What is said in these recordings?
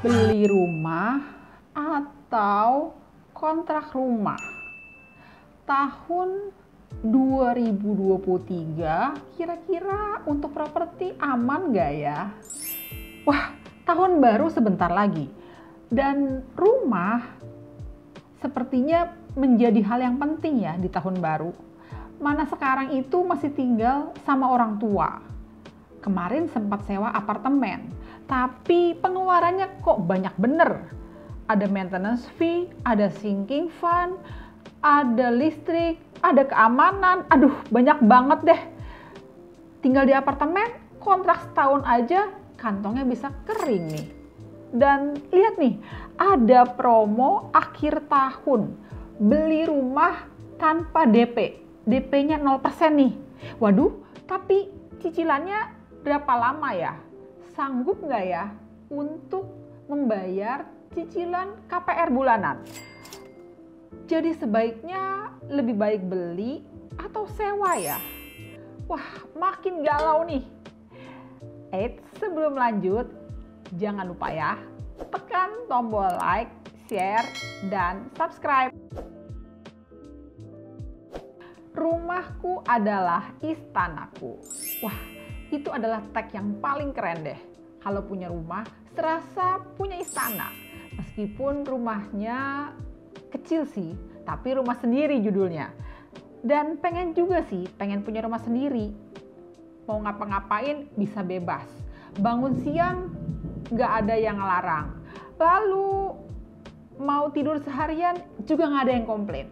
beli rumah atau kontrak rumah. Tahun 2023 kira-kira untuk properti aman gak ya? Wah, tahun baru sebentar lagi. Dan rumah sepertinya menjadi hal yang penting ya di tahun baru. Mana sekarang itu masih tinggal sama orang tua. Kemarin sempat sewa apartemen, tapi pengeluarannya kok banyak bener. Ada maintenance fee, ada sinking fund, ada listrik, ada keamanan. Aduh, banyak banget deh. Tinggal di apartemen, kontrak setahun aja, kantongnya bisa kering nih. Dan lihat nih, ada promo akhir tahun. Beli rumah tanpa DP. DP-nya 0% nih. Waduh, tapi cicilannya berapa lama ya? Sanggup nggak ya untuk membayar cicilan KPR bulanan? Jadi sebaiknya lebih baik beli atau sewa ya? Wah, makin galau nih. Sebelum lanjut, jangan lupa ya, tekan tombol like, share, dan subscribe. Rumahku adalah istanaku. Wah, itu adalah tag yang paling keren deh. Kalau punya rumah, serasa punya istana. Meskipun rumahnya kecil sih, tapi rumah sendiri judulnya. Dan pengen juga sih, pengen punya rumah sendiri. Mau ngapa-ngapain bisa bebas. Bangun siang, nggak ada yang ngelarang. Lalu mau tidur seharian juga nggak ada yang komplain.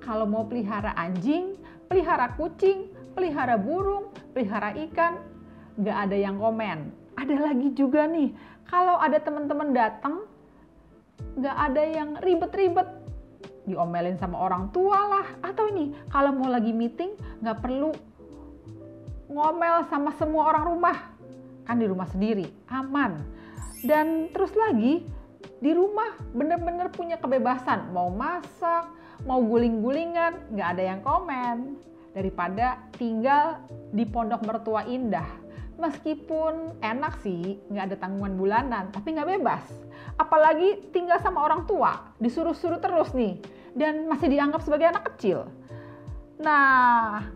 Kalau mau pelihara anjing, pelihara kucing, pelihara burung, pelihara ikan, nggak ada yang komen. Ada lagi juga nih, kalau ada teman-teman datang, nggak ada yang ribet-ribet. Diomelin sama orang tua lah. Atau ini, kalau mau lagi meeting, nggak perlu ngomel sama semua orang rumah. Kan di rumah sendiri, aman. Dan terus lagi, di rumah bener-bener punya kebebasan. Mau masak, mau guling-gulingan, nggak ada yang komen. Daripada tinggal di pondok mertua indah. Meskipun enak sih, nggak ada tanggungan bulanan, tapi nggak bebas. Apalagi tinggal sama orang tua, disuruh-suruh terus nih. Dan masih dianggap sebagai anak kecil. Nah,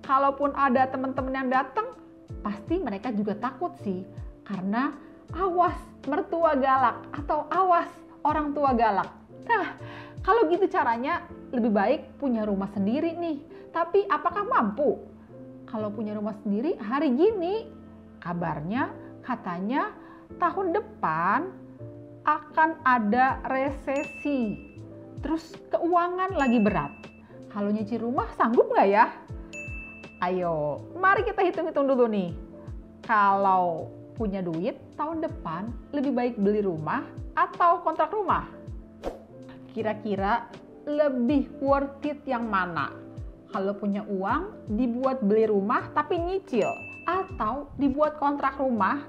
kalaupun ada teman-teman yang datang, pasti mereka juga takut sih. Karena awas mertua galak atau awas orang tua galak. Nah, kalau gitu caranya lebih baik punya rumah sendiri nih. Tapi apakah mampu? Kalau punya rumah sendiri hari gini, kabarnya katanya tahun depan akan ada resesi. Terus keuangan lagi berat. Kalau nyicil rumah sanggup nggak ya? Ayo, mari kita hitung-hitung dulu nih. Kalau punya duit tahun depan lebih baik beli rumah atau kontrak rumah? Kira-kira lebih worth it yang mana? Kalau punya uang dibuat beli rumah tapi nyicil, atau dibuat kontrak rumah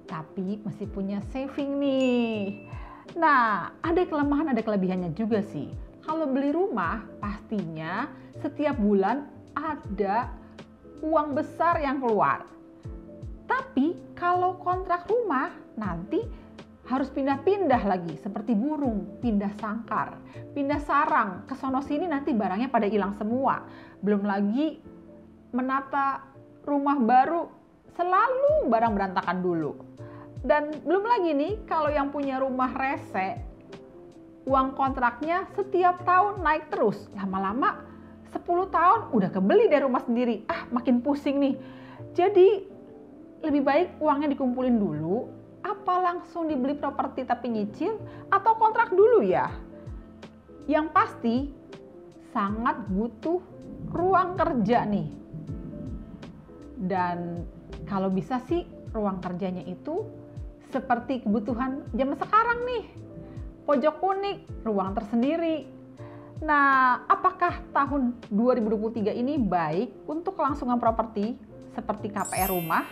tapi masih punya saving nih. Nah, ada kelemahan ada kelebihannya juga sih. Kalau beli rumah pastinya setiap bulan ada uang besar yang keluar. Tapi kalau kontrak rumah nanti harus pindah-pindah lagi seperti burung, pindah sangkar, pindah sarang, ke sono sini nanti barangnya pada hilang semua. Belum lagi menata rumah baru selalu barang berantakan dulu. Dan belum lagi nih kalau yang punya rumah rese, uang kontraknya setiap tahun naik terus. Lama-lama 10 tahun udah kebeli deh rumah sendiri. Makin pusing nih. Jadi lebih baik uangnya dikumpulin dulu, apa langsung dibeli properti tapi nyicil, atau kontrak dulu ya? Yang pasti sangat butuh ruang kerja nih. Dan kalau bisa sih ruang kerjanya itu seperti kebutuhan zaman sekarang nih. Pojok unik, ruang tersendiri. Nah, apakah tahun 2023 ini baik untuk kelangsungan properti seperti KPR rumah?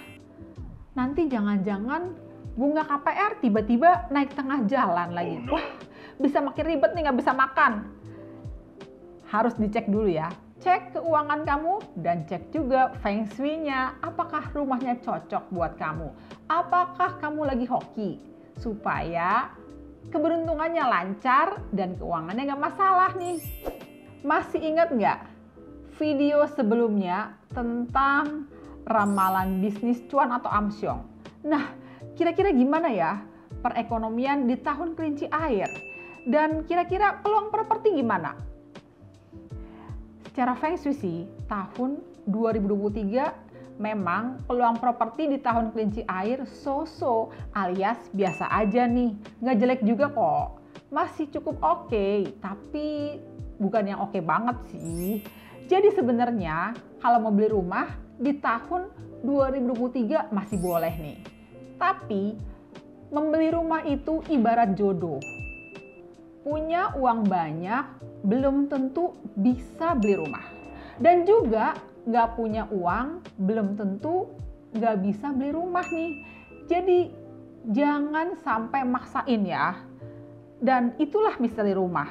Nanti jangan-jangan bunga KPR tiba-tiba naik tengah jalan lagi. Wah, bisa makin ribet nih, nggak bisa makan. Harus dicek dulu ya. Cek keuangan kamu dan cek juga feng shui-nya. Apakah rumahnya cocok buat kamu? Apakah kamu lagi hoki? Supaya keberuntungannya lancar dan keuangannya nggak masalah nih. Masih ingat nggak video sebelumnya tentang ramalan bisnis cuan atau amsyong? Nah, kira-kira gimana ya perekonomian di tahun kelinci air? Dan kira-kira peluang properti gimana? Secara Feng Shui sih, tahun 2023 memang peluang properti di tahun kelinci air so-so alias biasa aja nih. Nggak jelek juga kok. Masih cukup oke, tapi bukan yang oke banget sih. Jadi sebenarnya kalau mau beli rumah di tahun 2023 masih boleh nih. Tapi membeli rumah itu ibarat jodoh. Punya uang banyak belum tentu bisa beli rumah. Dan juga nggak punya uang belum tentu nggak bisa beli rumah nih. Jadi jangan sampai maksain ya. Dan itulah misteri rumah.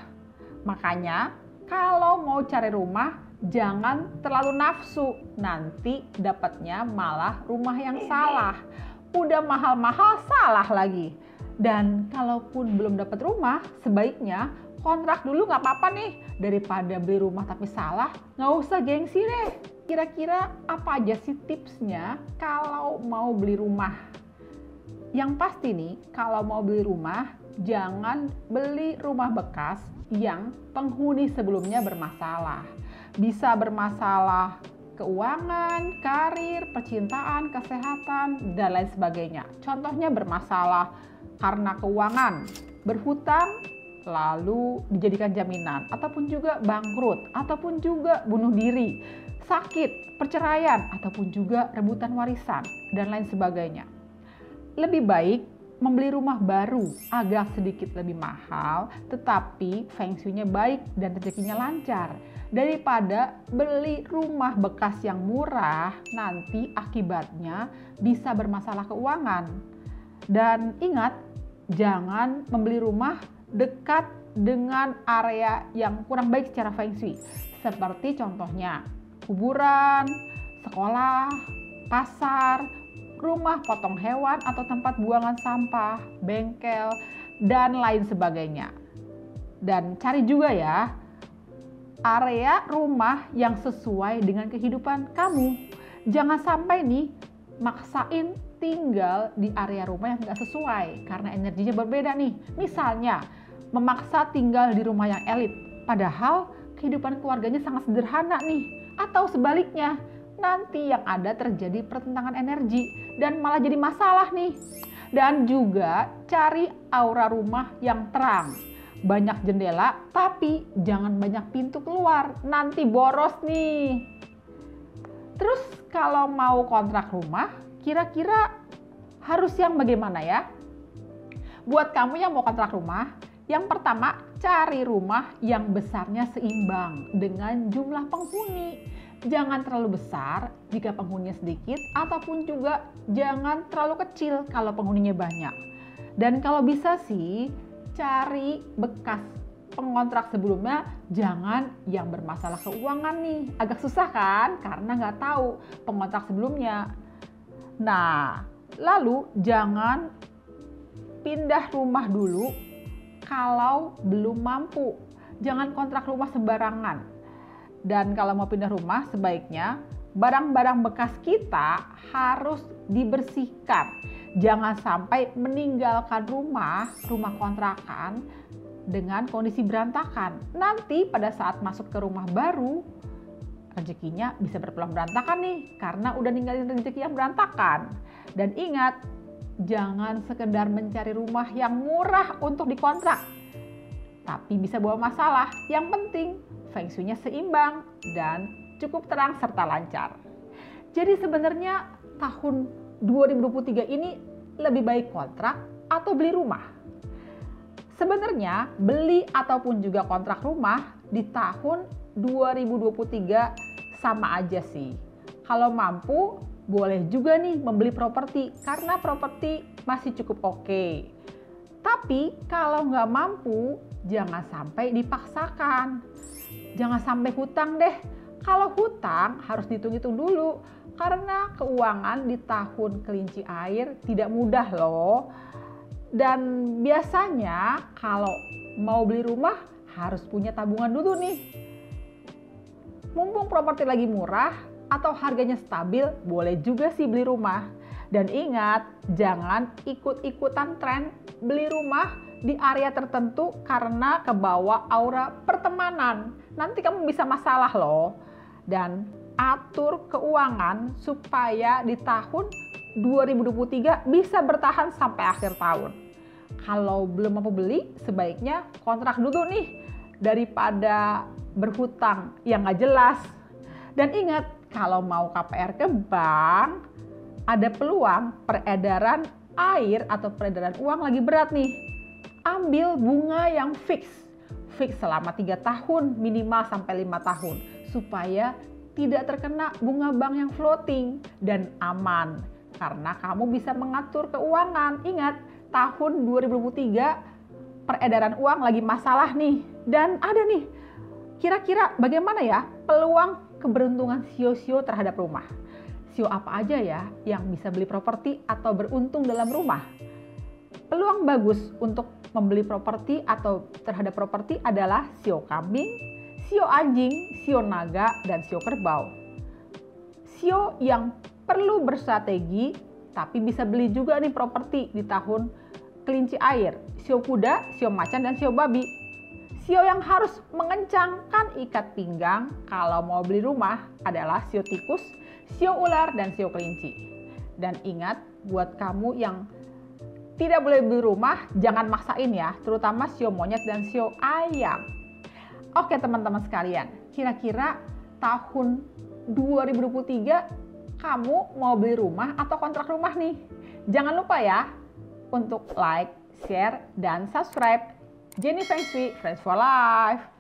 Makanya kalau mau cari rumah jangan terlalu nafsu. Nanti dapatnya malah rumah yang salah. Udah mahal-mahal salah lagi. Dan kalaupun belum dapat rumah, sebaiknya kontrak dulu nggak apa-apa nih. Daripada beli rumah tapi salah, nggak usah gengsi deh. Kira-kira apa aja sih tipsnya kalau mau beli rumah? Yang pasti nih, kalau mau beli rumah, jangan beli rumah bekas yang penghuni sebelumnya bermasalah. Bisa bermasalah keuangan, karir, percintaan, kesehatan, dan lain sebagainya. Contohnya bermasalah karena keuangan, berhutang, lalu dijadikan jaminan, ataupun juga bangkrut, ataupun juga bunuh diri, sakit, perceraian, ataupun juga rebutan warisan, dan lain sebagainya. Lebih baik membeli rumah baru, agak sedikit lebih mahal, tetapi Feng Shui-nya baik dan rezekinya lancar. Daripada beli rumah bekas yang murah, nanti akibatnya bisa bermasalah keuangan. Dan ingat, jangan membeli rumah dekat dengan area yang kurang baik secara Feng Shui. Seperti contohnya kuburan, sekolah, pasar, rumah potong hewan atau tempat buangan sampah, bengkel, dan lain sebagainya. Dan cari juga ya area rumah yang sesuai dengan kehidupan kamu. Jangan sampai nih maksain tinggal di area rumah yang nggak sesuai karena energinya berbeda nih. Misalnya memaksa tinggal di rumah yang elit, padahal kehidupan keluarganya sangat sederhana nih. Atau sebaliknya, nanti yang ada terjadi pertentangan energi dan malah jadi masalah nih. Dan juga cari aura rumah yang terang. Banyak jendela, tapi jangan banyak pintu keluar, nanti boros nih. Terus kalau mau kontrak rumah, kira-kira harus yang bagaimana ya? Buat kamu yang mau kontrak rumah, yang pertama cari rumah yang besarnya seimbang dengan jumlah penghuni. Jangan terlalu besar jika penghuninya sedikit, ataupun juga jangan terlalu kecil kalau penghuninya banyak. Dan kalau bisa sih, cari bekas pengontrak sebelumnya, jangan yang bermasalah keuangan nih. Agak susah kan? Karena nggak tahu pengontrak sebelumnya. Nah, lalu jangan pindah rumah dulu kalau belum mampu. Jangan kontrak rumah sembarangan. Dan kalau mau pindah rumah, sebaiknya barang-barang bekas kita harus dibersihkan. Jangan sampai meninggalkan rumah kontrakan dengan kondisi berantakan. Nanti pada saat masuk ke rumah baru, rezekinya bisa berpeluang berantakan nih, karena udah ninggalin rezeki yang berantakan. Dan ingat, jangan sekedar mencari rumah yang murah untuk dikontrak, tapi bisa bawa masalah. Yang penting Feng Shui-nya seimbang dan cukup terang serta lancar. Jadi sebenarnya tahun 2023 ini lebih baik kontrak atau beli rumah? Sebenarnya beli ataupun juga kontrak rumah di tahun 2023 sama aja sih. Kalau mampu boleh juga nih membeli properti karena properti masih cukup oke. Tapi kalau nggak mampu jangan sampai dipaksakan. Jangan sampai hutang deh. Kalau hutang harus dihitung-hitung dulu karena keuangan di tahun kelinci air tidak mudah loh. Dan biasanya kalau mau beli rumah harus punya tabungan dulu nih. Mumpung properti lagi murah atau harganya stabil, boleh juga sih beli rumah. Dan ingat, jangan ikut-ikutan tren beli rumah di area tertentu karena kebawa aura pertemanan. Nanti kamu bisa masalah loh. Dan atur keuangan supaya di tahun 2023 bisa bertahan sampai akhir tahun. Kalau belum mampu beli, sebaiknya kontrak dulu nih daripada berhutang yang nggak jelas. Dan ingat, kalau mau KPR ke bank, ada peluang peredaran air atau peredaran uang lagi berat nih. Ambil bunga yang fix selama 3 tahun minimal sampai 5 tahun supaya tidak terkena bunga bank yang floating dan aman karena kamu bisa mengatur keuangan. Ingat, tahun 2023 peredaran uang lagi masalah nih. Dan ada nih, kira-kira bagaimana ya peluang keberuntungan sio-sio terhadap rumah? Sio apa aja ya yang bisa beli properti atau beruntung dalam rumah? Peluang bagus untuk membeli properti atau terhadap properti adalah sio kambing, sio anjing, sio naga, dan sio kerbau. Sio yang perlu bersrategi tapi bisa beli juga nih properti di tahun kelinci air, sio kuda, sio macan, dan sio babi. Sio yang harus mengencangkan ikat pinggang kalau mau beli rumah adalah sio tikus, sio ular, dan sio kelinci. Dan ingat, buat kamu yang tidak boleh beli rumah, jangan maksain ya, terutama sio monyet dan sio ayam. Oke teman-teman sekalian, kira-kira tahun 2023 kamu mau beli rumah atau kontrak rumah nih? Jangan lupa ya untuk like, share, dan subscribe Jenny Feng Shui Friends for Life.